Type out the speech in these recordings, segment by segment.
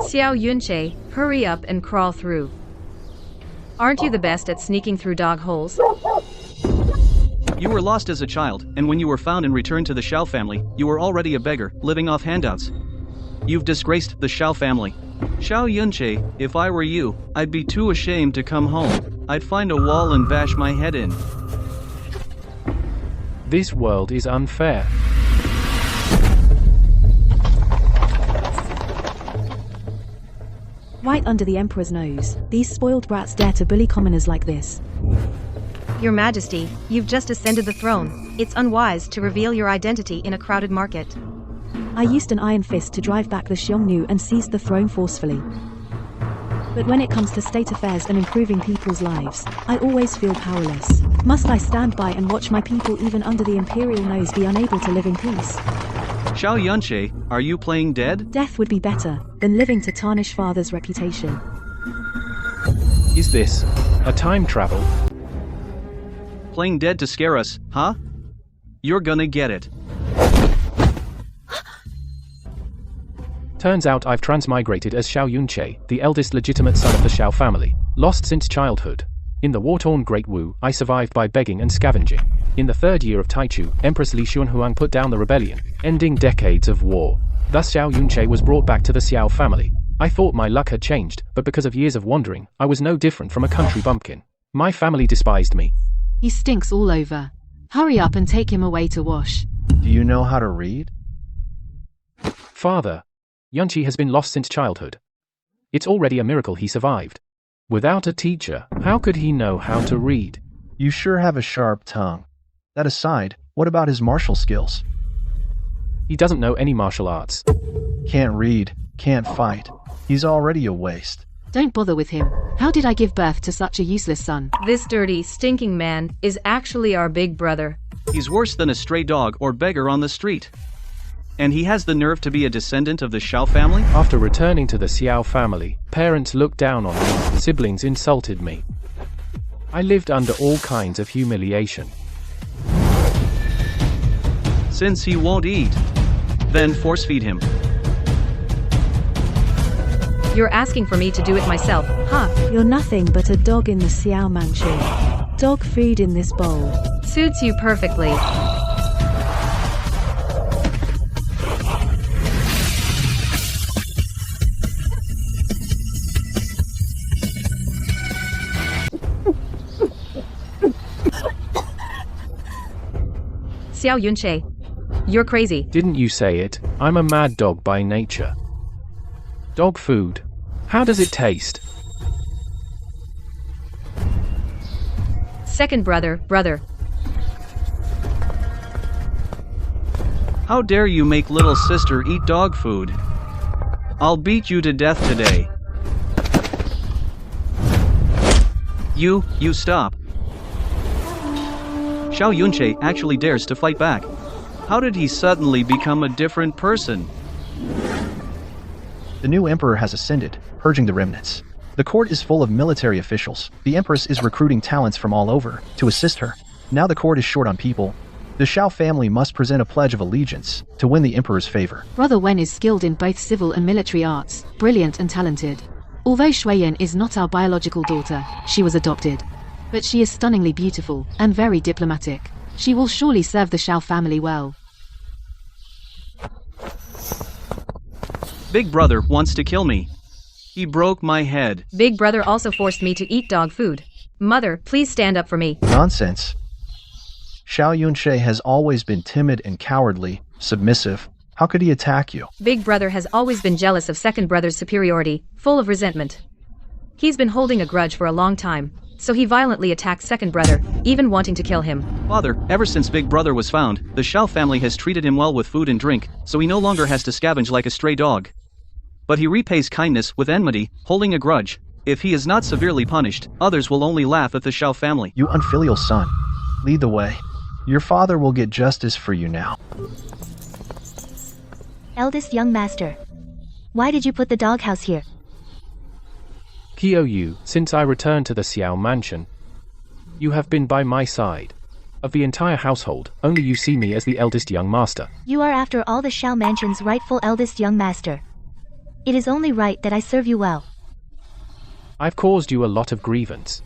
Xiao Yunche, hurry up and crawl through. Aren't you the best at sneaking through dog holes? You were lost as a child, and when you were found and returned to the Xiao family, you were already a beggar, living off handouts. You've disgraced the Xiao family. Xiao Yunche, if I were you, I'd be too ashamed to come home. I'd find a wall and bash my head in. This world is unfair. Right under the Emperor's nose, these spoiled brats dare to bully commoners like this. Your Majesty, you've just ascended the throne. It's unwise to reveal your identity in a crowded market. I used an iron fist to drive back the Xiongnu and seized the throne forcefully. But when it comes to state affairs and improving people's lives, I always feel powerless. Must I stand by and watch my people even under the imperial nose be unable to live in peace? Xiao Yunche, are you playing dead? Death would be better than living to tarnish father's reputation. Is this a time travel? Playing dead to scare us, huh? You're gonna get it. Turns out I've transmigrated as Xiao Yunche, the eldest legitimate son of the Xiao family, lost since childhood. In the war-torn Great Wu, I survived by begging and scavenging. In the third year of Taichu, Empress Li Xunhuang put down the rebellion, ending decades of war. Thus Xiao Yunche was brought back to the Xiao family. I thought my luck had changed, but because of years of wandering, I was no different from a country bumpkin. My family despised me. He stinks all over. Hurry up and take him away to wash. Do you know how to read? Father, Yunchi has been lost since childhood. It's already a miracle he survived. Without a teacher, how could he know how to read? You sure have a sharp tongue. That aside, what about his martial skills? He doesn't know any martial arts. Can't read, can't fight. He's already a waste. Don't bother with him. How did I give birth to such a useless son? This dirty, stinking man is actually our big brother. He's worse than a stray dog or beggar on the street. And he has the nerve to be a descendant of the Xiao family? After returning to the Xiao family, parents looked down on me, siblings insulted me. I lived under all kinds of humiliation. Since he won't eat, then force-feed him. You're asking for me to do it myself, huh? You're nothing but a dog in the Xiao mansion. Dog food in this bowl. Suits you perfectly. Xiao Yunche, you're crazy. Didn't you say it? I'm a mad dog by nature. Dog food. How does it taste? Second brother. How dare you make little sister eat dog food? I'll beat you to death today. You stop. Xiao Yunche actually dares to fight back. How did he suddenly become a different person? The new emperor has ascended, purging the remnants. The court is full of military officials. The empress is recruiting talents from all over to assist her. Now the court is short on people. The Xiao family must present a pledge of allegiance to win the emperor's favor. Brother Wen is skilled in both civil and military arts, brilliant and talented. Although Shuiyan is not our biological daughter, she was adopted. But she is stunningly beautiful and very diplomatic. She will surely serve the Xiao family well. Big brother wants to kill me. He broke my head. Big brother also forced me to eat dog food. Mother, please stand up for me. Nonsense. Xiao Yunche has always been timid and cowardly, submissive. How could he attack you? Big brother has always been jealous of second brother's superiority, full of resentment. He's been holding a grudge for a long time, so he violently attacked second brother, even wanting to kill him. Father, ever since Big Brother was found, the Xiao family has treated him well with food and drink, so he no longer has to scavenge like a stray dog. But he repays kindness with enmity, holding a grudge. If he is not severely punished, others will only laugh at the Xiao family. You unfilial son, lead the way. Your father will get justice for you now. Eldest young master, why did you put the doghouse here? Qiu Yu, since I returned to the Xiao mansion, you have been by my side. Of the entire household, only you see me as the eldest young master. You are after all the Xiao mansion's rightful eldest young master. It is only right that I serve you well. I've caused you a lot of grievance.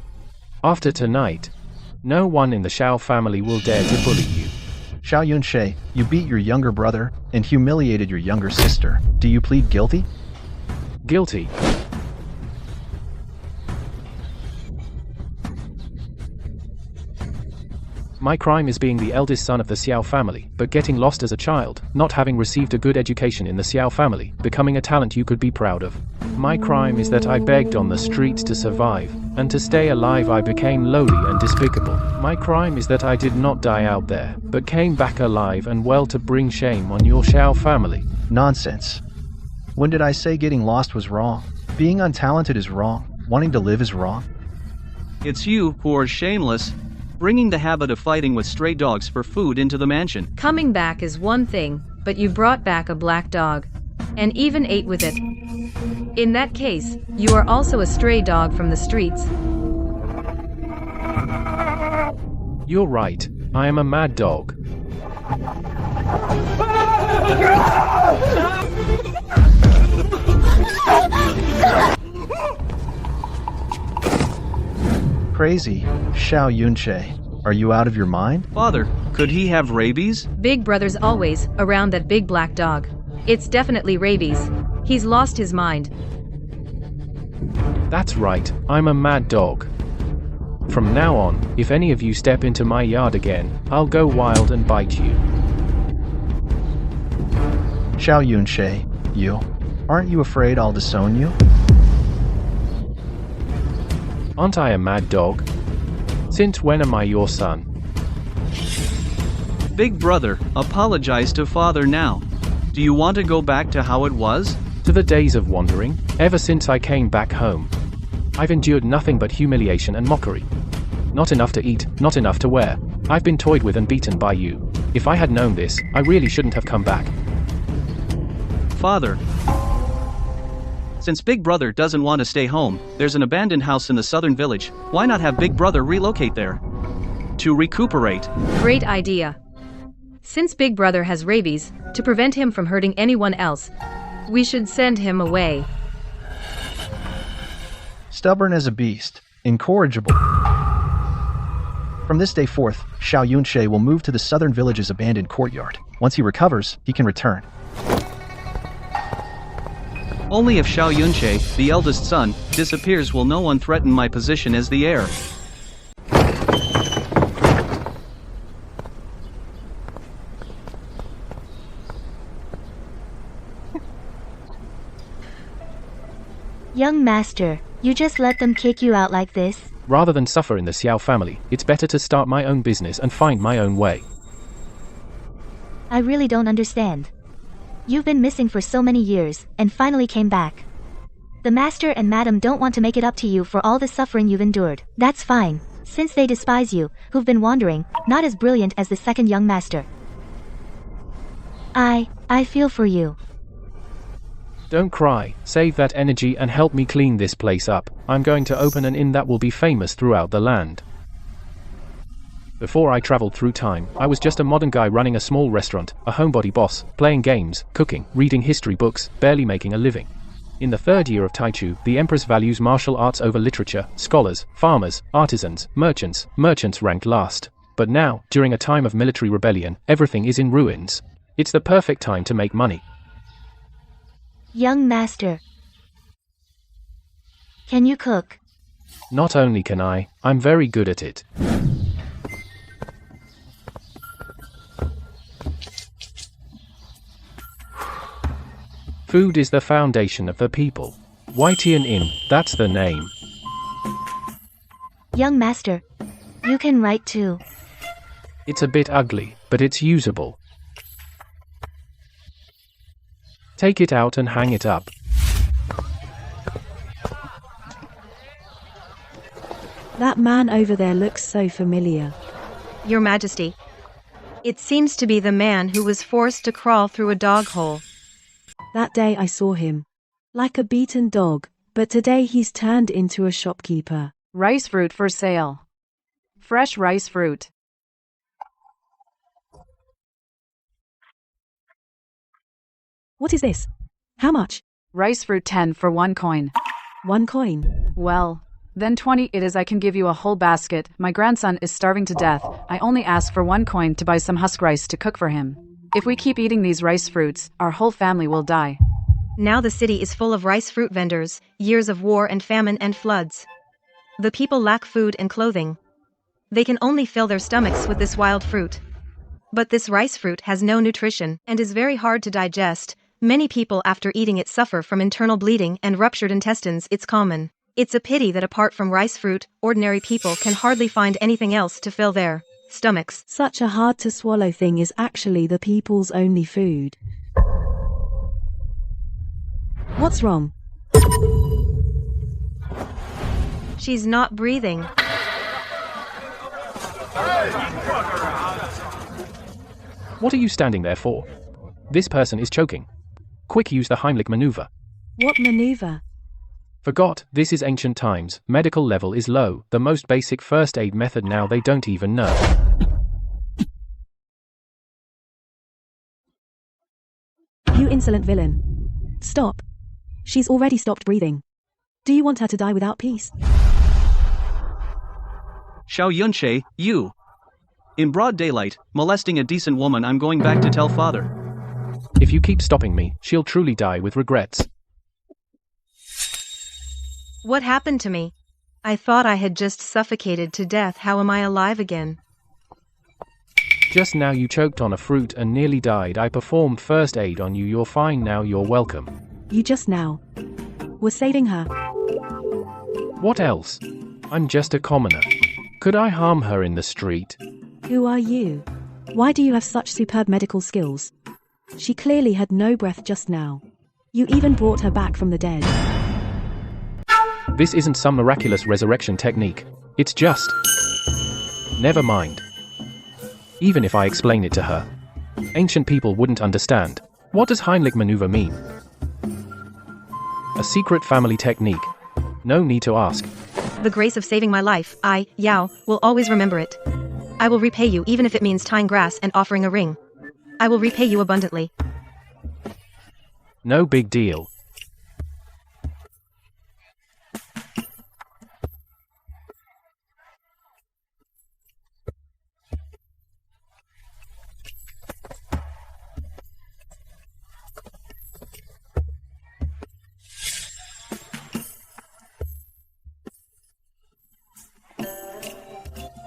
After tonight, no one in the Xiao family will dare to bully you. Xiao Yunshe, you beat your younger brother and humiliated your younger sister. Do you plead guilty? Guilty. My crime is being the eldest son of the Xiao family, but getting lost as a child, not having received a good education in the Xiao family, becoming a talent you could be proud of. My crime is that I begged on the streets to survive, and to stay alive I became lowly and despicable. My crime is that I did not die out there, but came back alive and well to bring shame on your Xiao family. Nonsense. When did I say getting lost was wrong? Being untalented is wrong. Wanting to live is wrong. It's you who are shameless, bringing the habit of fighting with stray dogs for food into the mansion. Coming back is one thing, but you brought back a black dog. And even ate with it. In that case, you are also a stray dog from the streets. You're right, I am a mad dog. Crazy. Xiao Yunshe, are you out of your mind? Father, could he have rabies? Big brother's always around that big black dog. It's definitely rabies. He's lost his mind. That's right, I'm a mad dog. From now on, if any of you step into my yard again, I'll go wild and bite you. Xiao Yunshe, aren't you afraid I'll disown you? Aren't I a mad dog? Since when am I your son? Big brother, apologize to father now. Do you want to go back to how it was? To the days of wandering, ever since I came back home. I've endured nothing but humiliation and mockery. Not enough to eat, not enough to wear. I've been toyed with and beaten by you. If I had known this, I really shouldn't have come back. Father, since Big Brother doesn't want to stay home, there's an abandoned house in the southern village. Why not have Big Brother relocate there? To recuperate. Great idea. Since Big Brother has rabies, to prevent him from hurting anyone else, we should send him away. Stubborn as a beast. Incorrigible. From this day forth, Xiao Yunshe will move to the southern village's abandoned courtyard. Once he recovers, he can return. Only if Xiao Yunshe, the eldest son, disappears will no one threaten my position as the heir. Young master, you just let them kick you out like this? Rather than suffer in the Xiao family, it's better to start my own business and find my own way. I really don't understand. You've been missing for so many years, and finally came back. The master and madam don't want to make it up to you for all the suffering you've endured. That's fine, since they despise you, who've been wandering, not as brilliant as the second young master. I feel for you. Don't cry, save that energy and help me clean this place up. I'm going to open an inn that will be famous throughout the land. Before I traveled through time, I was just a modern guy running a small restaurant, a homebody boss, playing games, cooking, reading history books, barely making a living. In the third year of Taichu, the Empress values martial arts over literature, scholars, farmers, artisans, merchants. Merchants ranked last. But now, during a time of military rebellion, everything is in ruins. It's the perfect time to make money. Young master, can you cook? Not only can I'm very good at it. Food is the foundation of the people. Whitian Inn, that's the name. Young master, you can write too. It's a bit ugly, but it's usable. Take it out and hang it up. That man over there looks so familiar. Your Majesty. It seems to be the man who was forced to crawl through a dog hole. That day I saw him. Like a beaten dog, but today he's turned into a shopkeeper. Rice fruit for sale. Fresh rice fruit. What is this? How much? Rice fruit 10 for 1 coin. 1 coin. Well, then 20 it is. I can give you a whole basket. My grandson is starving to death. I only ask for 1 coin to buy some husk rice to cook for him. If we keep eating these rice fruits, our whole family will die. Now the city is full of rice fruit vendors, years of war and famine and floods. The people lack food and clothing. They can only fill their stomachs with this wild fruit. But this rice fruit has no nutrition and is very hard to digest. Many people after eating it suffer from internal bleeding and ruptured intestines. It's common. It's a pity that apart from rice fruit, ordinary people can hardly find anything else to fill their stomachs. Such a hard to swallow thing is actually the people's only food. What's wrong? She's not breathing. What are you standing there for? This person is choking. Quick, use the Heimlich maneuver. What maneuver? Forgot, this is ancient times, medical level is low, the most basic first aid method now they don't even know. You insolent villain. Stop. She's already stopped breathing. Do you want her to die without peace? Xiao Yunche, you! In broad daylight, molesting a decent woman. I'm going back to tell father. If you keep stopping me, she'll truly die with regrets. What happened to me? I thought I had just suffocated to death. How am I alive again? Just now you choked on a fruit and nearly died. I performed first aid on you. You're fine now. You're welcome. You just now were saving her. What else? I'm just a commoner. Could I harm her in the street? Who are you? Why do you have such superb medical skills? She clearly had no breath just now. You even brought her back from the dead. This isn't some miraculous resurrection technique. It's just... Never mind. Even if I explain it to her, ancient people wouldn't understand. What does Heimlich maneuver mean? A secret family technique. No need to ask. The grace of saving my life, I, Xiao, will always remember it. I will repay you even if it means tying grass and offering a ring. I will repay you abundantly. No big deal.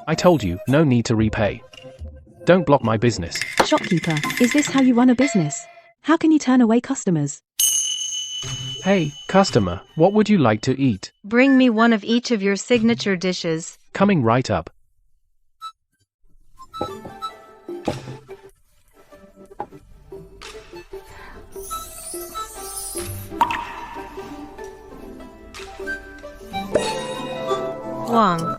I told you, no need to repay. Don't block my business. Shopkeeper, is this how you run a business? How can you turn away customers? Hey, customer, what would you like to eat? Bring me one of each of your signature dishes. Coming right up. Huang.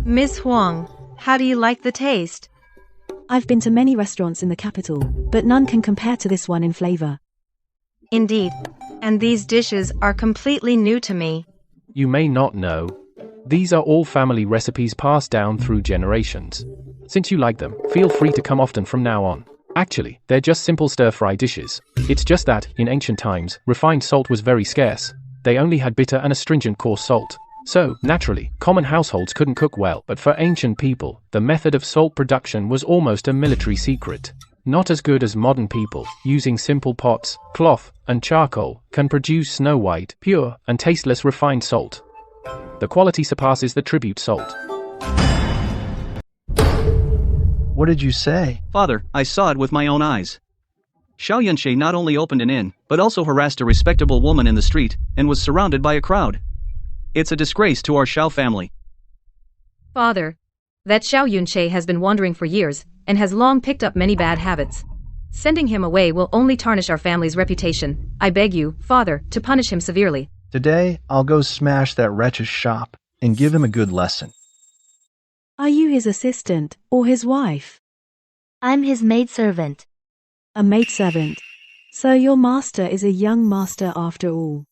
Miss Huang, how do you like the taste? I've been to many restaurants in the capital, but none can compare to this one in flavor. Indeed. And these dishes are completely new to me. You may not know. These are all family recipes passed down through generations. Since you like them, feel free to come often from now on. Actually, they're just simple stir-fry dishes. It's just that, in ancient times, refined salt was very scarce. They only had bitter and astringent coarse salt. So, naturally, common households couldn't cook well, but for ancient people, the method of salt production was almost a military secret. Not as good as modern people, using simple pots, cloth, and charcoal, can produce snow-white, pure, and tasteless refined salt. The quality surpasses the tribute salt. What did you say? Father, I saw it with my own eyes. Xiao Yunche not only opened an inn, but also harassed a respectable woman in the street, and was surrounded by a crowd. It's a disgrace to our Xiao family. Father, that Xiao Yunche has been wandering for years, and has long picked up many bad habits. Sending him away will only tarnish our family's reputation. I beg you, Father, to punish him severely. Today, I'll go smash that wretch's shop, and give him a good lesson. Are you his assistant, or his wife? I'm his maidservant. A maidservant. So your master is a young master after all.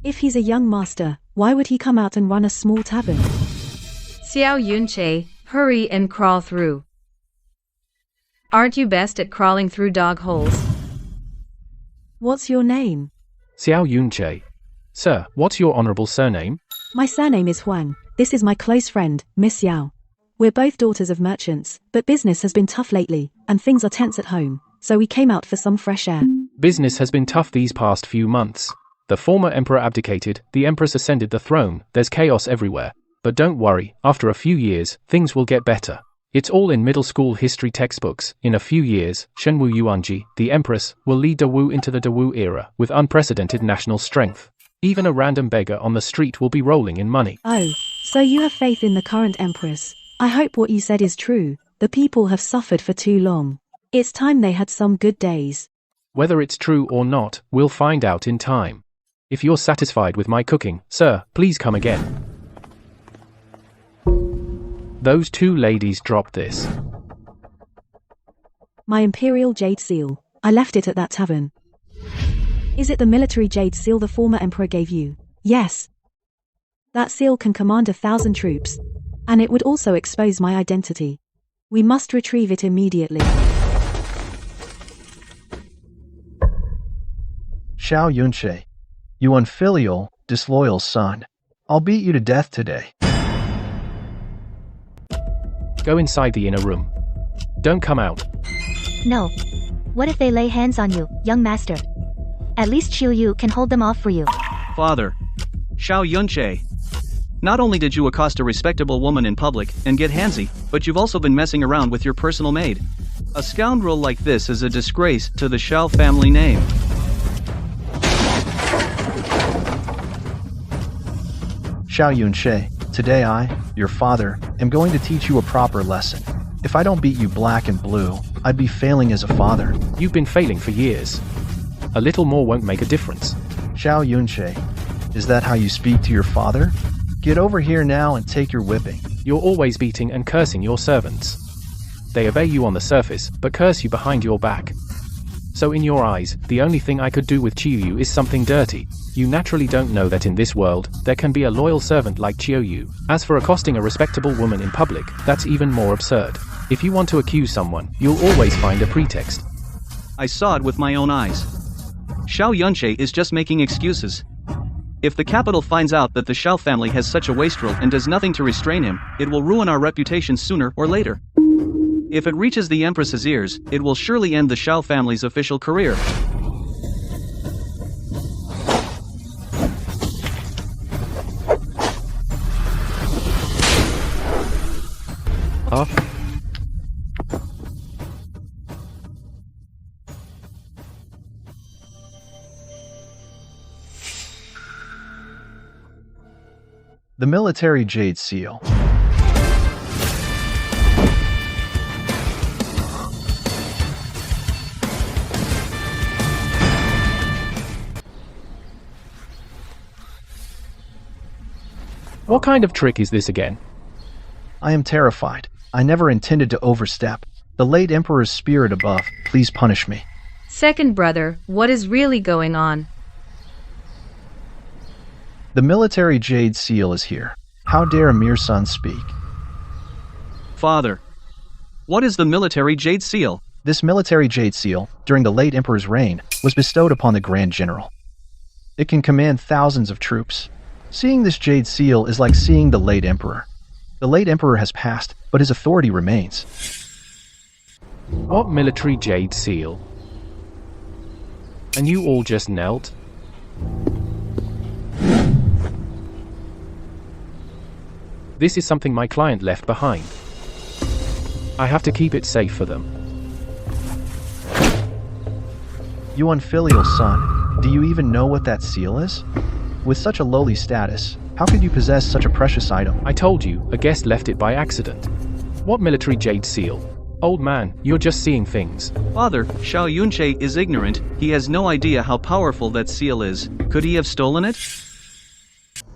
If he's a young master, why would he come out and run a small tavern? Xiao Yunche, hurry and crawl through. Aren't you best at crawling through dog holes? What's your name? Xiao Yunche. Sir, what's your honorable surname? My surname is Huang. This is my close friend, Miss Xiao. We're both daughters of merchants, but business has been tough lately, and things are tense at home, so we came out for some fresh air. Business has been tough these past few months. The former emperor abdicated, the empress ascended the throne, there's chaos everywhere. But don't worry, after a few years, things will get better. It's all in middle school history textbooks. In a few years, Shenwu Yuanji, the empress, will lead Dawu into the Dawu era with unprecedented national strength. Even a random beggar on the street will be rolling in money. Oh, so you have faith in the current empress. I hope what you said is true. The people have suffered for too long. It's time they had some good days. Whether it's true or not, we'll find out in time. If you're satisfied with my cooking, sir, please come again. Those two ladies dropped this. My imperial jade seal. I left it at that tavern. Is it the military jade seal the former emperor gave you? Yes. That seal can command 1,000 troops. And it would also expose my identity. We must retrieve it immediately. Xiao Yunche, you unfilial, disloyal son. I'll beat you to death today. Go inside the inner room. Don't come out. No. What if they lay hands on you, young master? At least Xiu Yu can hold them off for you. Father. Xiao Yunche. Not only did you accost a respectable woman in public and get handsy, but you've also been messing around with your personal maid. A scoundrel like this is a disgrace to the Xiao family name. Xiao Yunche, today I, your father, am going to teach you a proper lesson. If I don't beat you black and blue, I'd be failing as a father. You've been failing for years. A little more won't make a difference. Xiao Yunche, is that how you speak to your father? Get over here now and take your whipping. You're always beating and cursing your servants. They obey you on the surface, but curse you behind your back. So in your eyes, the only thing I could do with Chiyu is something dirty. You naturally don't know that in this world, there can be a loyal servant like Chiyu. As for accosting a respectable woman in public, that's even more absurd. If you want to accuse someone, you'll always find a pretext. I saw it with my own eyes. Xiao Yunche is just making excuses. If the capital finds out that the Xiao family has such a wastrel and does nothing to restrain him, it will ruin our reputation sooner or later. If it reaches the Empress's ears, it will surely end the Xiao family's official career. Huh? The military jade seal. What kind of trick is this again? I am terrified. I never intended to overstep. The late Emperor's spirit above, please punish me. Second brother, what is really going on? The military jade seal is here. How dare Amir son speak? Father. What is the military jade seal? This military jade seal, during the late Emperor's reign, was bestowed upon the Grand General. It can command thousands of troops. Seeing this jade seal is like seeing the late Emperor. The late Emperor has passed, but his authority remains. What military jade seal? And you all just knelt? This is something my client left behind. I have to keep it safe for them. You unfilial son, do you even know what that seal is? With such a lowly status, how could you possess such a precious item? I told you, a guest left it by accident. What military jade seal? Old man, you're just seeing things. Father, Xiao Yunche is ignorant. He has no idea how powerful that seal is. Could he have stolen it?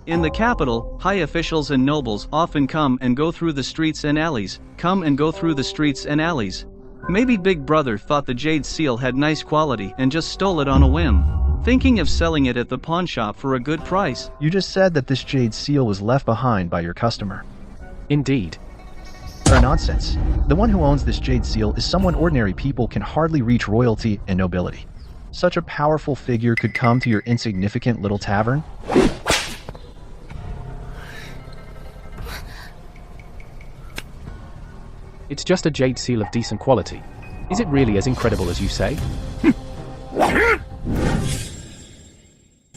In the capital, high officials and nobles often come and go through the streets and alleys. Maybe Big Brother thought the jade seal had nice quality and just stole it on a whim, thinking of selling it at the pawn shop for a good price. You just said that this jade seal was left behind by your customer. Indeed. Nonsense. The one who owns this jade seal is someone ordinary people can hardly reach royalty and nobility. Such a powerful figure could come to your insignificant little tavern? It's just a jade seal of decent quality. Is it really as incredible as you say?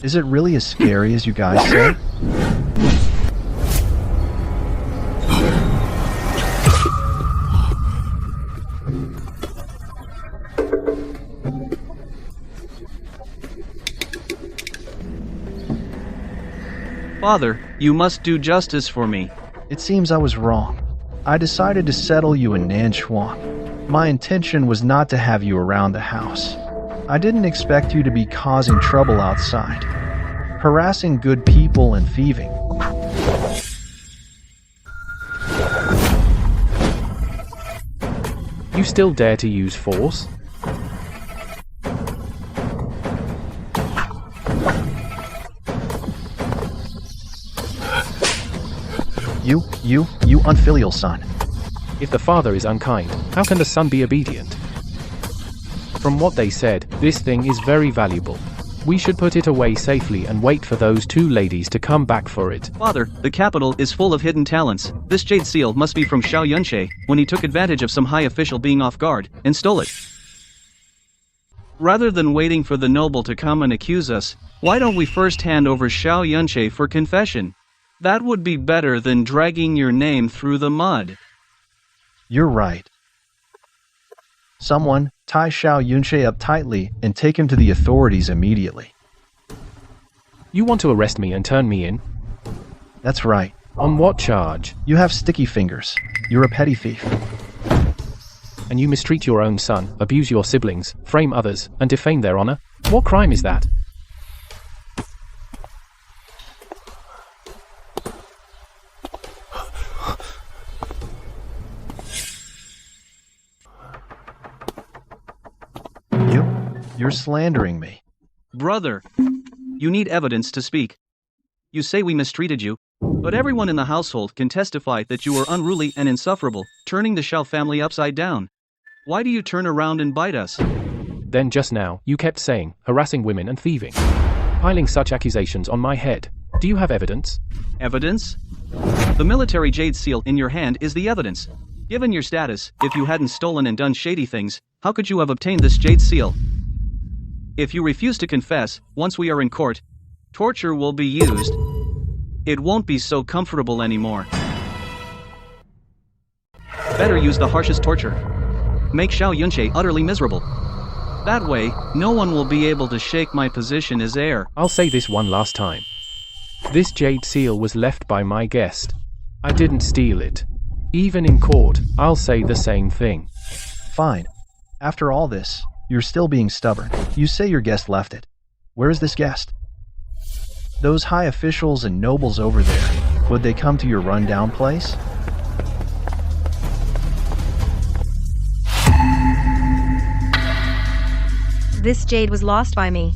Is it really as scary as you guys say? Father, you must do justice for me. It seems I was wrong. I decided to settle you in Nanchuan. My intention was not to have you around the house. I didn't expect you to be causing trouble outside, harassing good people and thieving. You still dare to use force? You unfilial son. If the father is unkind, how can the son be obedient? From what they said, this thing is very valuable. We should put it away safely and wait for those two ladies to come back for it. Father, the capital is full of hidden talents. This jade seal must be from Xiao Yunche, when he took advantage of some high official being off guard, and stole it. Rather than waiting for the noble to come and accuse us, why don't we first hand over Xiao Yunche for confession? That would be better than dragging your name through the mud. You're right. Someone, tie Xiao Yunche up tightly and take him to the authorities immediately. You want to arrest me and turn me in? That's right. On what charge? You have sticky fingers. You're a petty thief. And you mistreat your own son, abuse your siblings, frame others, and defame their honor? What crime is that? You're slandering me. Brother, you need evidence to speak. You say we mistreated you, but everyone in the household can testify that you were unruly and insufferable, turning the Xiao family upside down. Why do you turn around and bite us? Then just now, you kept saying, harassing women and thieving. Piling such accusations on my head. Do you have evidence? Evidence? The military jade seal in your hand is the evidence. Given your status, if you hadn't stolen and done shady things, how could you have obtained this jade seal? If you refuse to confess, once we are in court, torture will be used. It won't be so comfortable anymore. Better use the harshest torture. Make Xiao Yunche utterly miserable. That way, no one will be able to shake my position as heir. I'll say this one last time. This jade seal was left by my guest. I didn't steal it. Even in court, I'll say the same thing. Fine. After all this, you're still being stubborn. You say your guest left it. Where is this guest? Those high officials and nobles over there, would they come to your rundown place? This jade was lost by me.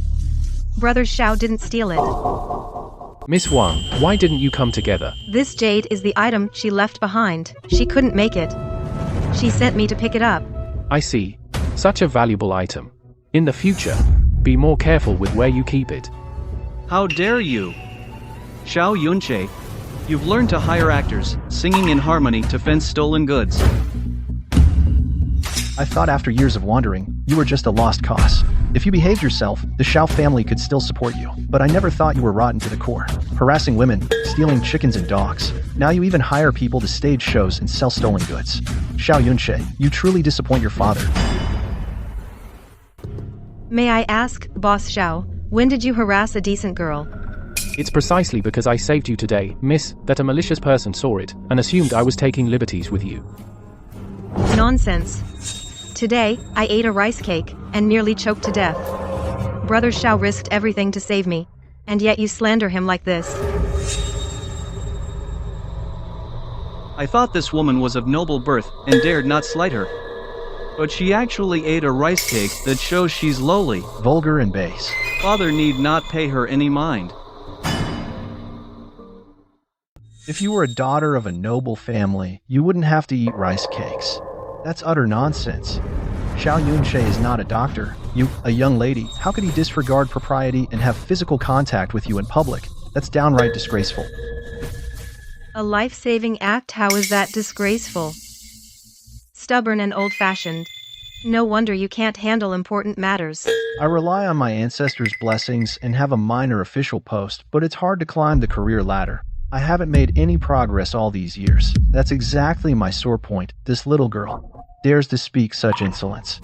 Brother Xiao didn't steal it. Miss Wang, why didn't you come together? This jade is the item she left behind. She couldn't make it. She sent me to pick it up. I see. Such a valuable item. In the future, be more careful with where you keep it. How dare you? Xiao Yunche, you've learned to hire actors, singing in harmony to fence stolen goods. I thought after years of wandering, you were just a lost cause. If you behaved yourself, the Xiao family could still support you. But I never thought you were rotten to the core. Harassing women, stealing chickens and dogs. Now you even hire people to stage shows and sell stolen goods. Xiao Yunche, you truly disappoint your father. May I ask, Boss Xiao, when did you harass a decent girl? It's precisely because I saved you today, miss, that a malicious person saw it and assumed I was taking liberties with you. Nonsense. Today, I ate a rice cake and nearly choked to death. Brother Xiao risked everything to save me, and yet you slander him like this. I thought this woman was of noble birth and dared not slight her. But she actually ate a rice cake that shows she's lowly, vulgar and base. Father need not pay her any mind. If you were a daughter of a noble family, you wouldn't have to eat rice cakes. That's utter nonsense. Xiao Yunshe is not a doctor. You, a young lady, how could he disregard propriety and have physical contact with you in public? That's downright disgraceful. A life-saving act? How is that disgraceful? Stubborn and old-fashioned. No wonder you can't handle important matters. I rely on my ancestors' blessings and have a minor official post, but it's hard to climb the career ladder. I haven't made any progress all these years. That's exactly my sore point. This little girl dares to speak such insolence.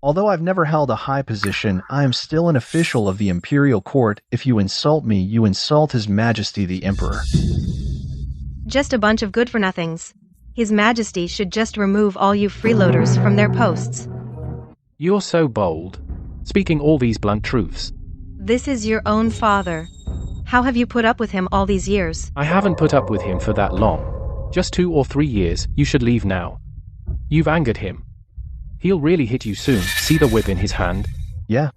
Although I've never held a high position, I am still an official of the imperial court. If you insult me, you insult His Majesty the Emperor. Just a bunch of good-for-nothings. His Majesty should just remove all you freeloaders from their posts. You're so bold, speaking all these blunt truths. This is your own father. How have you put up with him all these years? I haven't put up with him for that long. Just 2 or 3 years. You should leave now. You've angered him. He'll really hit you soon. See the whip in his hand? Yeah.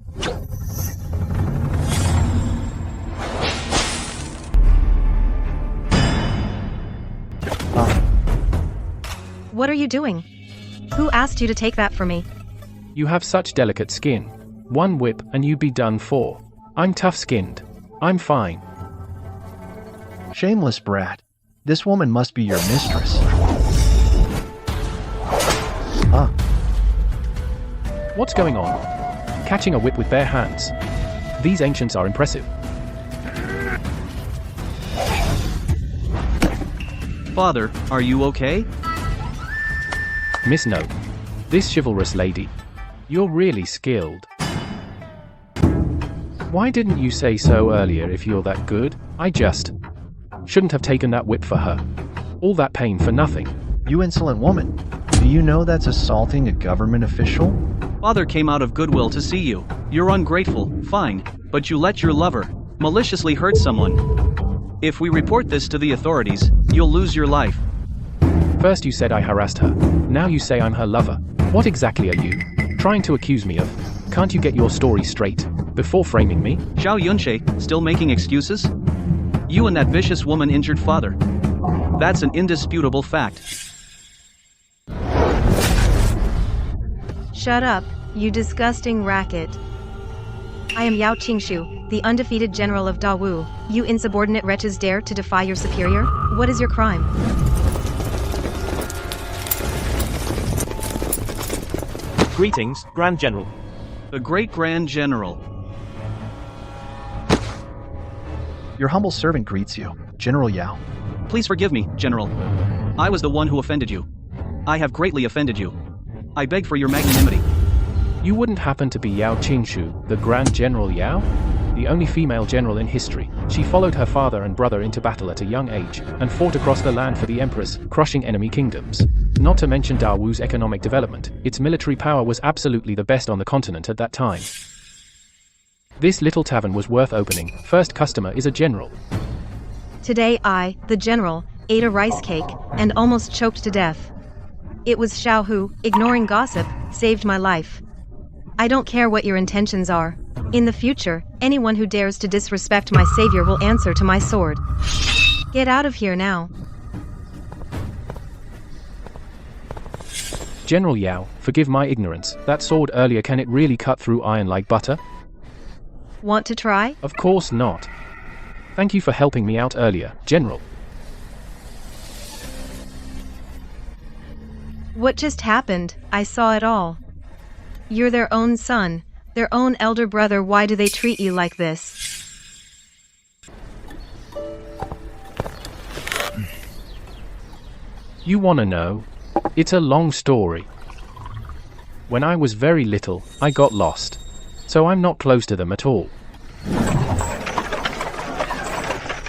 What are you doing? Who asked you to take that from me? You have such delicate skin. 1 whip and you'd be done for. I'm tough-skinned. I'm fine. Shameless brat. This woman must be your mistress. What's going on? Catching a whip with bare hands. These ancients are impressive. Father, are you okay? Miss No. This chivalrous lady. You're really skilled. Why didn't you say so earlier if you're that good? I just shouldn't have taken that whip for her. All that pain for nothing. You insolent woman. Do you know that's assaulting a government official? Father came out of goodwill to see you. You're ungrateful, fine, but you let your lover maliciously hurt someone. If we report this to the authorities, you'll lose your life. First you said I harassed her. Now you say I'm her lover. What exactly are you trying to accuse me of? Can't you get your story straight before framing me? Xiao Yunshe, still making excuses? You and that vicious woman injured father. That's an indisputable fact. Shut up, you disgusting racket. I am Yao Qingshu, the undefeated general of Dawu. You insubordinate wretches dare to defy your superior? What is your crime? Greetings, Grand General. The great Grand General. Your humble servant greets you, General Yao. Please forgive me, General. I was the one who offended you. I have greatly offended you. I beg for your magnanimity. You wouldn't happen to be Yao Qingshu, the Grand General Yao? The only female general in history. She followed her father and brother into battle at a young age, and fought across the land for the Empress, crushing enemy kingdoms. Not to mention Dawu's economic development, its military power was absolutely the best on the continent at that time. This little tavern was worth opening. First customer is a general. Today I, the general, ate a rice cake, and almost choked to death. It was Xiao who, ignoring gossip, saved my life. I don't care what your intentions are. In the future, anyone who dares to disrespect my savior will answer to my sword. Get out of here now. General Yao, forgive my ignorance. That sword earlier, can it really cut through iron like butter? Want to try? Of course not. Thank you for helping me out earlier, General. What just happened? I saw it all. You're their own son, their own elder brother. Why do they treat you like this? You wanna know? It's a long story. When I was very little, I got lost. So I'm not close to them at all.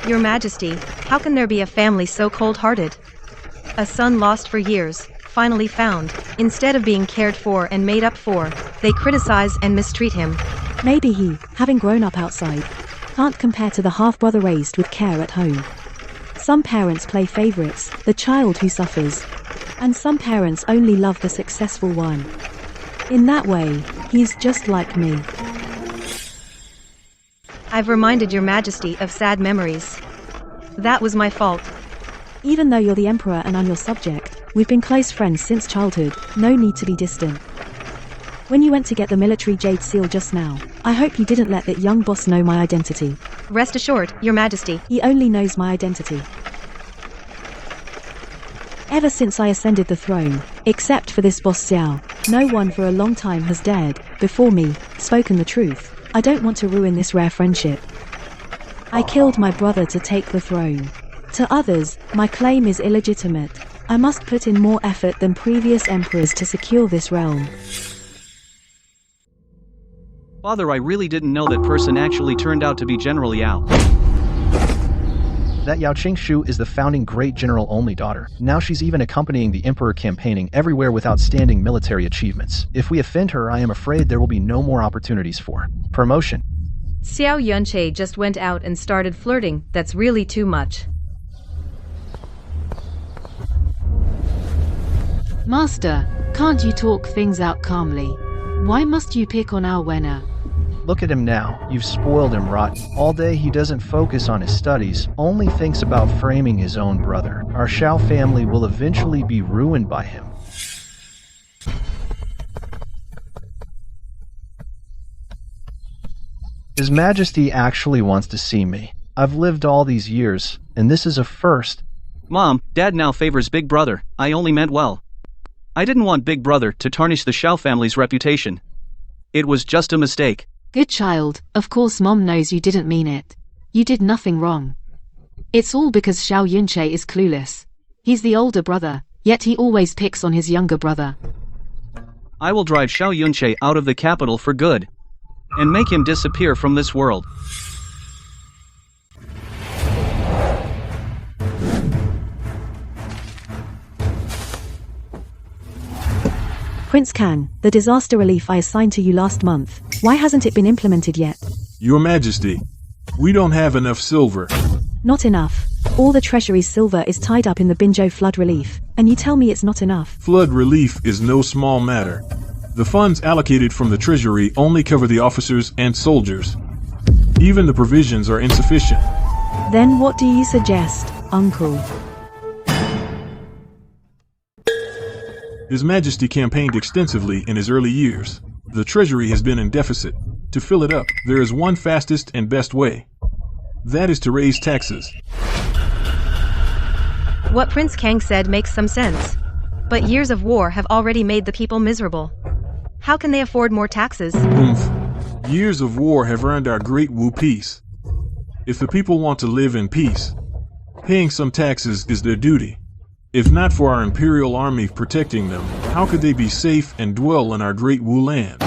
Your Majesty, how can there be a family so cold-hearted? A son lost for years, finally found. Instead of being cared for and made up for, they criticize and mistreat him. Maybe he, having grown up outside, can't compare to the half-brother raised with care at home. Some parents play favorites, the child who suffers. And some parents only love the successful one. In that way, he's just like me. I've reminded your Majesty of sad memories. That was my fault. Even though you're the emperor and I'm your subject, We've been close friends since childhood, no need to be distant. When you went to get the military jade seal just now, I hope you didn't let that young boss know my identity. Rest assured, Your Majesty. He only knows my identity. Ever since I ascended the throne, except for this boss Xiao, no one for a long time has dared, before me, spoken the truth. I don't want to ruin this rare friendship. I killed my brother to take the throne. To others, my claim is illegitimate. I must put in more effort than previous emperors to secure this realm. Father, I really didn't know that person actually turned out to be General Yao. That Yao Qingshu is the founding great general only daughter. Now she's even accompanying the emperor campaigning everywhere with outstanding military achievements. If we offend her, I am afraid there will be no more opportunities for promotion. Xiao Yunche just went out and started flirting. That's really too much. Master, can't you talk things out calmly? Why must you pick on our Wenna? Look at him now. You've spoiled him rotten. All day he doesn't focus on his studies, only thinks about framing his own brother. Our Xiao family will eventually be ruined by him. His Majesty actually wants to see me. I've lived all these years, and this is a first. Mom, Dad now favors Big Brother. I only meant well. I didn't want Big Brother to tarnish the Xiao family's reputation. It was just a mistake. Good child, of course Mom knows you didn't mean it. You did nothing wrong. It's all because Xiao Yunche is clueless. He's the older brother, yet he always picks on his younger brother. I will drive Xiao Yunche out of the capital for good. And make him disappear from this world. Prince Kang, the disaster relief I assigned to you last month, why hasn't it been implemented yet? Your Majesty, we don't have enough silver. Not enough. All the treasury's silver is tied up in the Binzhou flood relief, and you tell me it's not enough. Flood relief is no small matter. The funds allocated from the treasury only cover the officers and soldiers. Even the provisions are insufficient. Then what do you suggest, Uncle? His Majesty campaigned extensively in his early years. The treasury has been in deficit. To fill it up, there is one fastest and best way. That is to raise taxes. What Prince Kang said makes some sense. But years of war have already made the people miserable. How can they afford more taxes? Years of war have earned our Great Wu peace. If the people want to live in peace, paying some taxes is their duty. If not for our imperial army protecting them, how could they be safe and dwell in our Great Wu land?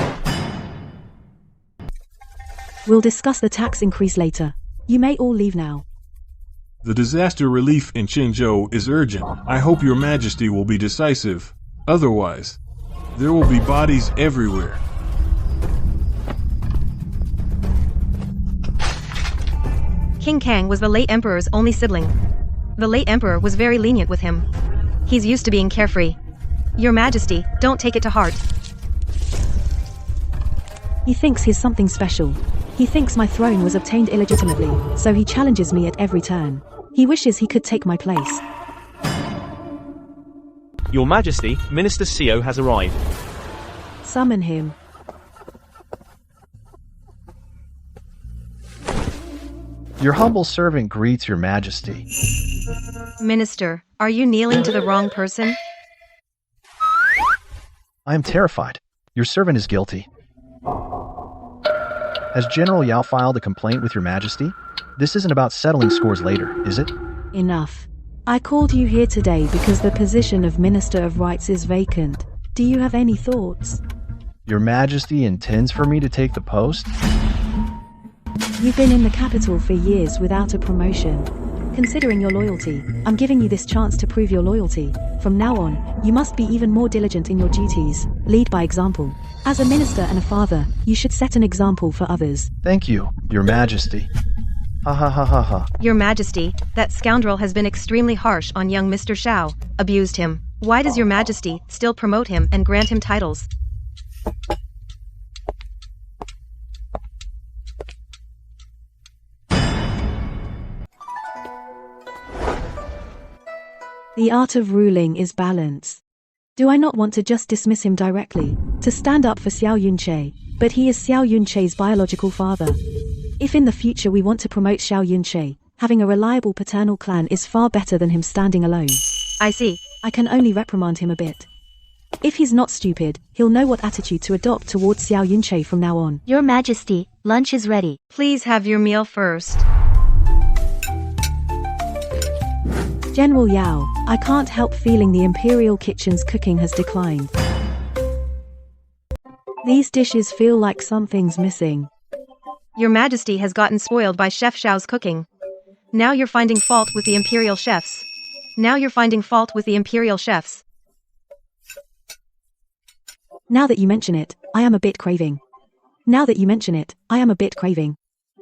We'll discuss the tax increase later. You may all leave now. The disaster relief in Qinzhou is urgent. I hope Your Majesty will be decisive. Otherwise, there will be bodies everywhere. King Kang was the late emperor's only sibling. The late emperor was very lenient with him. He's used to being carefree. Your Majesty, don't take it to heart. He thinks he's something special. He thinks my throne was obtained illegitimately, so he challenges me at every turn. He wishes he could take my place. Your Majesty, Minister Xiao has arrived. Summon him. Your humble servant greets Your Majesty. Minister, are you kneeling to the wrong person? I am terrified. Your servant is guilty. Has General Yao filed a complaint with Your Majesty? This isn't about settling scores later, is it? Enough. I called you here today because the position of Minister of Rights is vacant. Do you have any thoughts? Your Majesty intends for me to take the post? You've been in the capital for years without a promotion. Considering your loyalty, I'm giving you this chance to prove your loyalty. From now on, you must be even more diligent in your duties. Lead by example. As a minister and a father, you should set an example for others. Thank you, Your Majesty. Ha ha ha ha ha. Your Majesty, that scoundrel has been extremely harsh on young Mr. Xiao, abused him. Why does Your Majesty still promote him and grant him titles? The art of ruling is balance. Do I not want to just dismiss him directly, to stand up for Xiao Yunche, but he is Xiao Yunche's biological father. If in the future we want to promote Xiao Yunche, having a reliable paternal clan is far better than him standing alone. I see. I can only reprimand him a bit. If he's not stupid, he'll know what attitude to adopt towards Xiao Yunche from now on. Your Majesty, lunch is ready. Please have your meal first. General Yao, I can't help feeling the Imperial Kitchen's cooking has declined. These dishes feel like something's missing. Your Majesty has gotten spoiled by Chef Xiao's cooking. Now you're finding fault with the Imperial chefs. Now you're finding fault with the Imperial chefs. Now that you mention it, I am a bit craving. Now that you mention it, I am a bit craving.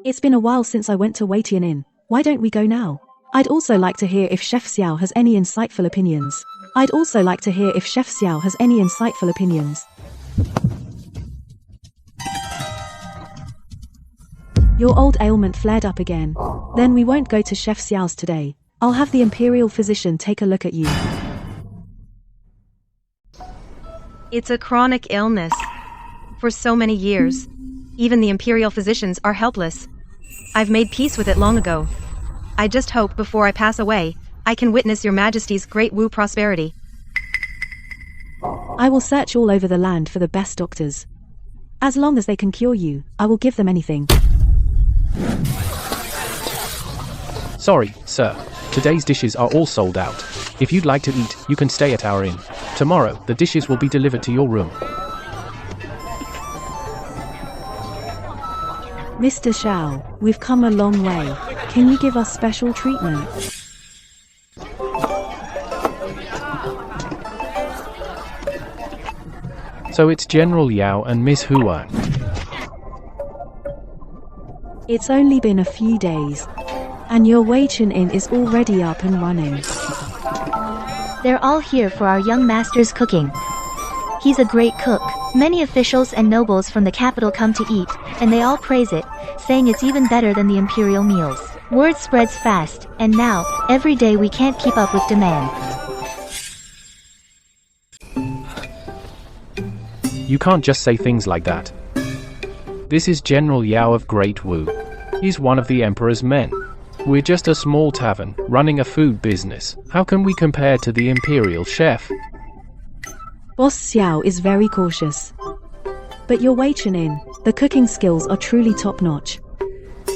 It's been a while since I went to Waitian Inn. Why don't we go now? I'd also like to hear if Chef Xiao has any insightful opinions. Your old ailment flared up again. Then we won't go to Chef Xiao's today. I'll have the Imperial physician take a look at you. It's a chronic illness. For so many years, even the Imperial physicians are helpless. I've made peace with it long ago. I just hope before I pass away, I can witness Your Majesty's great Wu prosperity. I will search all over the land for the best doctors. As long as they can cure you, I will give them anything. Sorry, sir. Today's dishes are all sold out. If you'd like to eat, you can stay at our inn. Tomorrow, the dishes will be delivered to your room. Mr. Xiao, we've come a long way. Can you give us special treatment? So it's General Yao and Miss Huang. It's only been a few days, and your Waitian Inn is already up and running. They're all here for our young master's cooking. He's a great cook. Many officials and nobles from the capital come to eat, and they all praise it, saying it's even better than the imperial meals. Word spreads fast, and now, every day we can't keep up with demand. You can't just say things like that. This is General Yao of Great Wu. He's one of the Emperor's men. We're just a small tavern, running a food business. How can we compare to the Imperial chef? Boss Xiao is very cautious. But your Waitian Inn, the cooking skills are truly top-notch.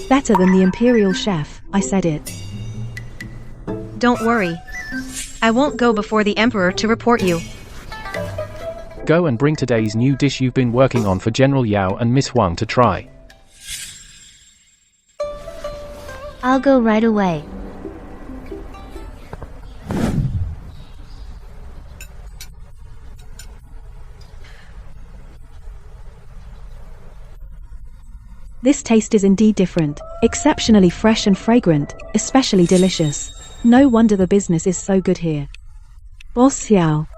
Better than the Imperial chef, I said it. Don't worry. I won't go before the Emperor to report you. Go and bring today's new dish you've been working on for General Yao and Miss Huang to try. I'll go right away. This taste is indeed different, exceptionally fresh and fragrant, especially delicious. No wonder the business is so good here. Boss Xiao,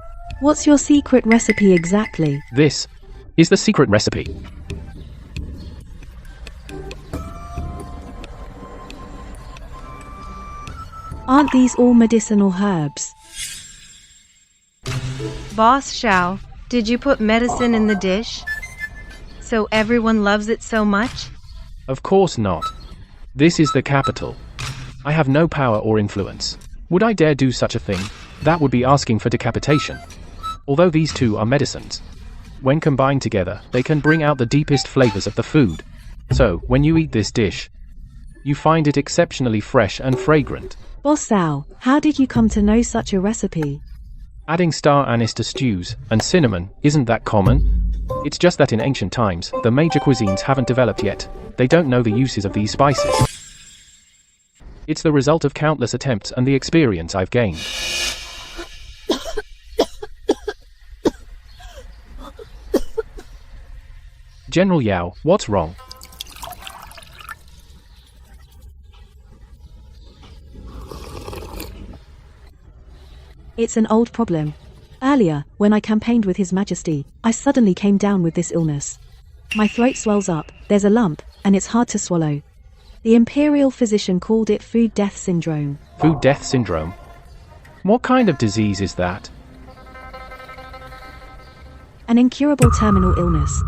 what's your secret recipe exactly? This is the secret recipe. Aren't these all medicinal herbs? Boss Xiao, did you put medicine in the dish? So everyone loves it so much? Of course not. This is the capital. I have no power or influence. Would I dare do such a thing? That would be asking for decapitation. Although these two are medicines, when combined together, they can bring out the deepest flavors of the food. So, when you eat this dish, you find it exceptionally fresh and fragrant. Boss Xiao, how did you come to know such a recipe? Adding star anise to stews and cinnamon isn't that common. It's just that in ancient times, the major cuisines haven't developed yet. They don't know the uses of these spices. It's the result of countless attempts and the experience I've gained. General Yao, what's wrong? It's an old problem. Earlier, when I campaigned with His Majesty, I suddenly came down with this illness. My throat swells up, there's a lump, and it's hard to swallow. The Imperial physician called it food death syndrome. Food death syndrome? What kind of disease is that? An incurable terminal illness.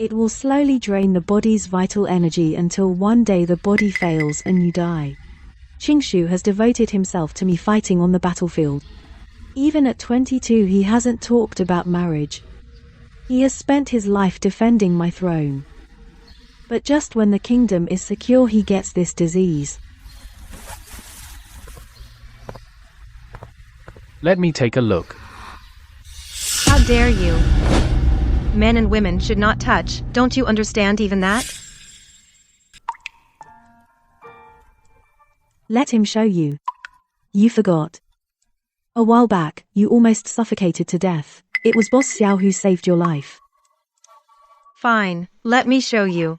It will slowly drain the body's vital energy until one day the body fails and you die. Qingshu has devoted himself to me fighting on the battlefield. Even at 22 he hasn't talked about marriage. He has spent his life defending my throne. But just when the kingdom is secure he gets this disease. Let me take a look. How dare you? Men and women should not touch, don't you understand even that? Let him show you. You forgot. A while back, you almost suffocated to death. It was Boss Xiao who saved your life. Fine, let me show you.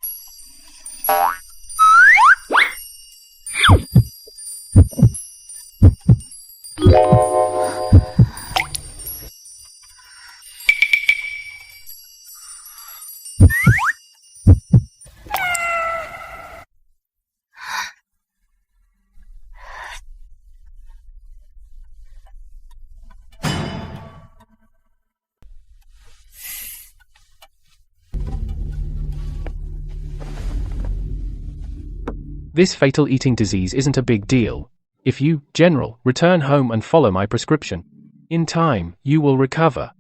This fatal eating disease isn't a big deal. If you, General, return home and follow my prescription, in time, you will recover.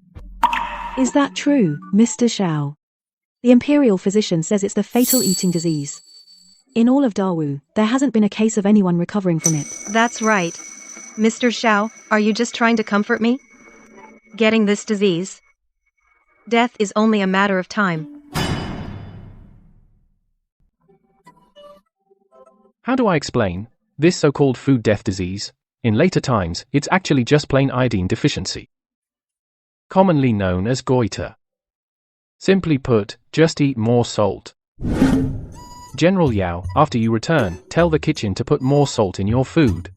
Is that true, Mr. Xiao? The imperial physician says it's the fatal eating disease. In all of Dawu, there hasn't been a case of anyone recovering from it. That's right. Mr. Xiao, are you just trying to comfort me? Getting this disease? Death is only a matter of time. How do I explain this so-called food death disease? In later times, it's actually just plain iodine deficiency, commonly known as goiter. Simply put, just eat more salt. General Yao, after you return, tell the kitchen to put more salt in your food.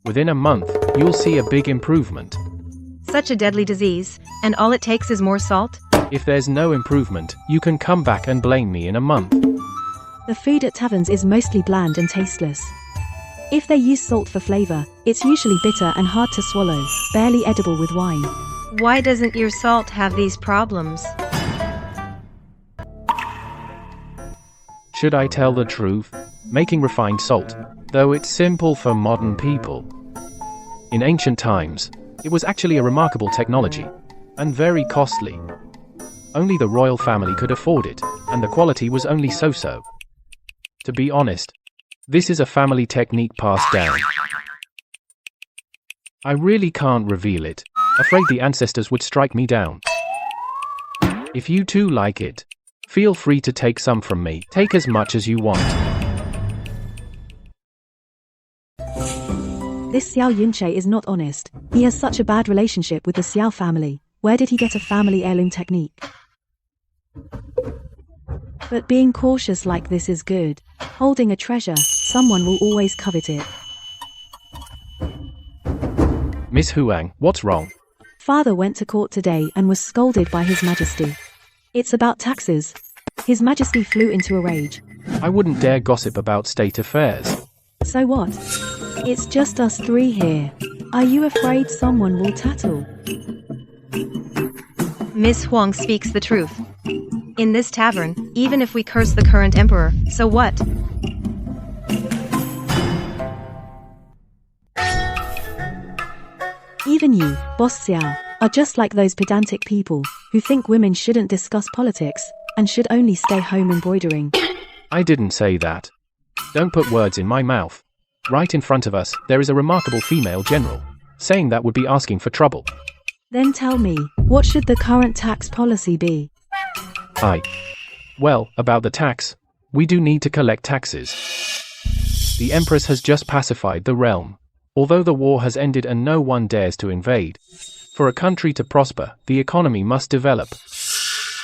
Within a month, you'll see a big improvement. Such a deadly disease, and all it takes is more salt? If there's no improvement, you can come back and blame me in a month. The food at taverns is mostly bland and tasteless. If they use salt for flavor, it's usually bitter and hard to swallow, barely edible with wine. Why doesn't your salt have these problems? Should I tell the truth? Making refined salt, though it's simple for modern people. In ancient times, it was actually a remarkable technology, and very costly. Only the royal family could afford it, and the quality was only so-so. To be honest, this is a family technique passed down. I really can't reveal it, afraid the ancestors would strike me down. If you too like it, feel free to take some from me. Take as much as you want. This Xiao Yunche is not honest. He has such a bad relationship with the Xiao family. Where did he get a family heirloom technique? But being cautious like this is good. Holding a treasure, someone will always covet it. Miss Huang, what's wrong? Father went to court today and was scolded by His Majesty. It's about taxes. His Majesty flew into a rage. I wouldn't dare gossip about state affairs. So what? It's just us three here. Are you afraid someone will tattle? Miss Huang speaks the truth. In this tavern, even if we curse the current emperor, so what? Even you, Boss Xiao, are just like those pedantic people who think women shouldn't discuss politics and should only stay home embroidering. I didn't say that. Don't put words in my mouth. Right in front of us, there is a remarkable female general. Saying that would be asking for trouble. Then tell me, what should the current tax policy be? Well, about the tax, we do need to collect taxes. The Empress has just pacified the realm. Although the war has ended and no one dares to invade. For a country to prosper, the economy must develop.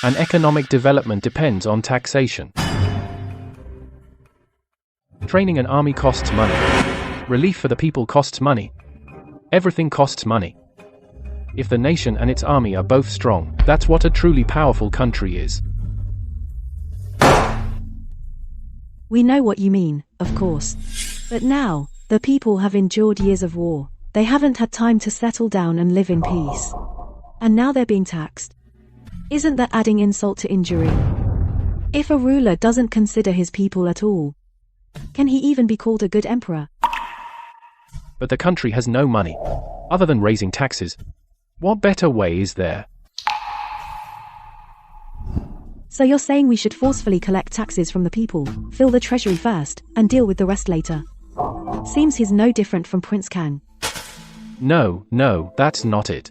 And economic development depends on taxation. Training an army costs money. Relief for the people costs money. Everything costs money. If the nation and its army are both strong, that's what a truly powerful country is. We know what you mean, of course. But now, The people have endured years of war. They haven't had time to settle down and live in peace. And now they're being taxed. Isn't that adding insult to injury? If a ruler doesn't consider his people at all, can he even be called a good emperor? But the country has no money. Other than raising taxes. What better way is there? So you're saying we should forcefully collect taxes from the people, fill the treasury first, and deal with the rest later? Seems he's no different from Prince Kang. No, that's not it.